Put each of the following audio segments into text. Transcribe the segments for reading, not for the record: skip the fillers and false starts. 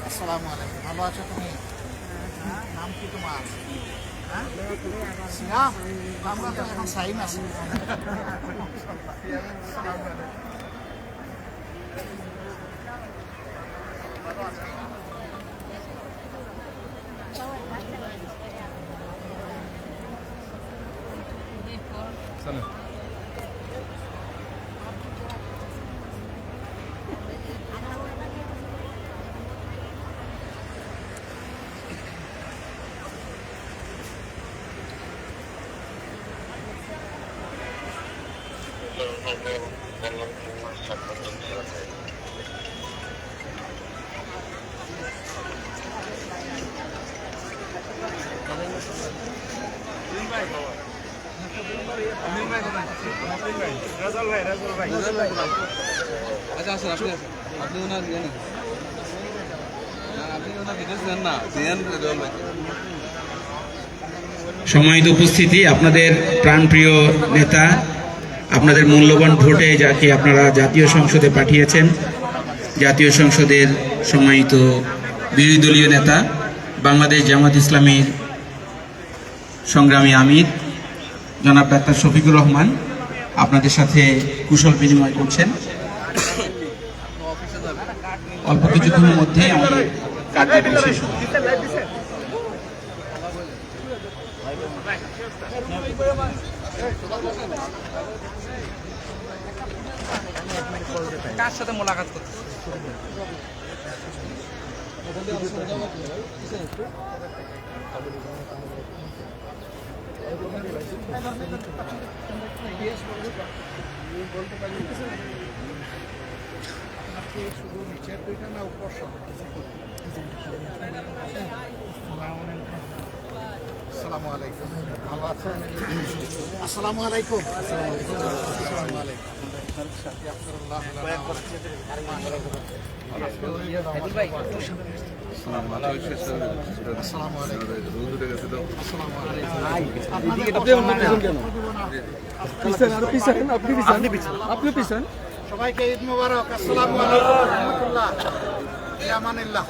আসসালামু আলাইকুম, ভালো আছো তুমি? নাম কি তোমার? সিয়াম? আমরা তো এখন সাইম আছি। আচ্ছা আসেন আপনি আসেন আপনি ওনার জানেন আপনি ওনার ভিডিও দেন না দেন ভাই। সম্মানিত উপস্থিতি, আপনাদের প্রাণপ্রিয় নেতা, আপনাদের মূল্যবান ভোটে যাকে আপনারা জাতীয় সংসদে পাঠিয়েছেন, জাতীয় সংসদের সম্মানিত বিরোধী দলীয় নেতা, বাংলাদেশ জামাত ইসলামীর সংগ্রামী আমির জনাব ডাক্তার শফিকুর রহমান আপনাদের সাথে কুশল বিনিময় করছেন। অল্প কিছুক্ষণের মধ্যে আমাদের কার্যক্রম শেষ হবে। কার সাথে মোলাকাত করতে শুধু নিচের দুইটা না উপর সব? আসসালামু আলাইকুম, ভালো আছেন? আসসালামু আলাইকুম। আসসালামু আলাইকুম। সবাইকে ঈদ মুবারক। আসসালামু আলাইকুম ওয়া রাহমাতুল্লাহ। ফি আমানিল্লাহ,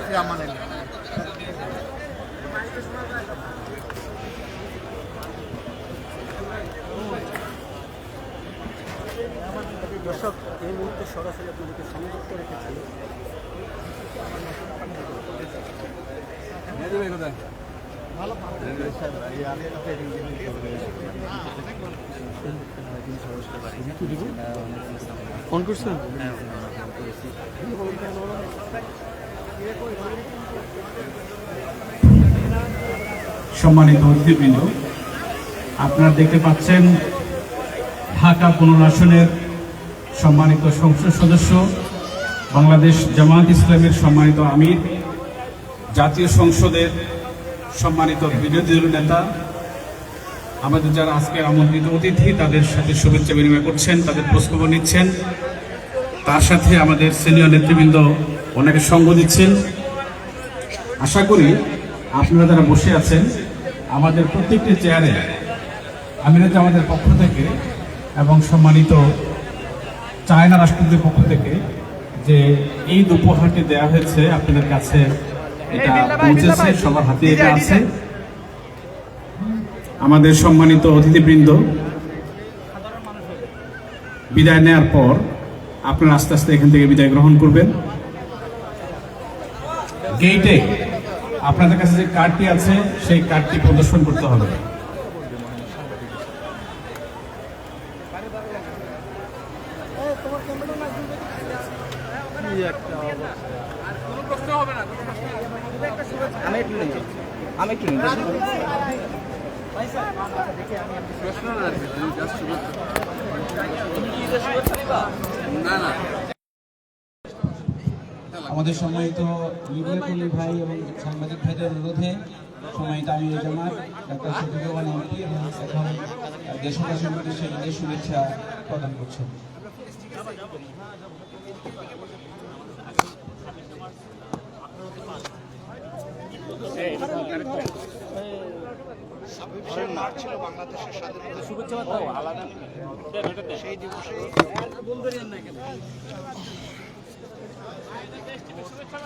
ফি আমানিল্লাহ। দর্শক, এই মুহূর্তে সরাসরি আপনাদেরকে সংযুক্ত রেখেছি ফোন করছেন। সম্মানিত অতিথিবৃন্দ, আপনারা দেখতে পাচ্ছেন ঢাকা 15 আসনের সম্মানিত সংসদ সদস্য, বাংলাদেশ জামাত ইসলামের সম্মানিত আমির, জাতীয় সংসদের সম্মানিত বিরোধী দলীয় নেতা, আমাদের যারা আজকে আমন্ত্রিত অতিথি তাদের সাথে শুভেচ্ছা বিনিময় করছেন, তাদের খোঁজখবর নিচ্ছেন। তার সাথে আমাদের সিনিয়র নেতৃবৃন্দ ওনাকে সঙ্গ দিচ্ছেন। আশা করি আপনারা যারা বসে আছেন আমাদের প্রত্যেকটি চেয়ারে আমিরাতে আমাদের পক্ষ থেকে এবং সম্মানিত চায়না রাষ্ট্রপতির পক্ষ থেকে যে এই উপহারটি দেওয়া হয়েছে আপনাদের কাছে, এটা পৌঁছেছে, সবার হাতে এটা আছে। আমাদের সম্মানিত অতিথিবৃন্দ বিদায় নেওয়ার পর আপনারা আস্তে আস্তে এখান থেকে বিদায় গ্রহণ করবেন। গেটে আপনাদের কাছে যে কার্ডটি আছে সেই কার্ডটি প্রদর্শন করতে হবে। আমাদের সম্মানিত মিডিয়া কর্মী ভাই এবং সাংবাদিক ভাইদের অনুরোধে সম্মানিত আমির জামাত ডাক্তার শফিকুর রহমান এমপি এখন দেশবাসীর উদ্দেশ্যে ঈদের শুভেচ্ছা প্রদান করছেন। ছিল বাংলাদেশের স্বাধীনতা শুভেচ্ছা আলাদা সেই দিবসে শুভেচ্ছা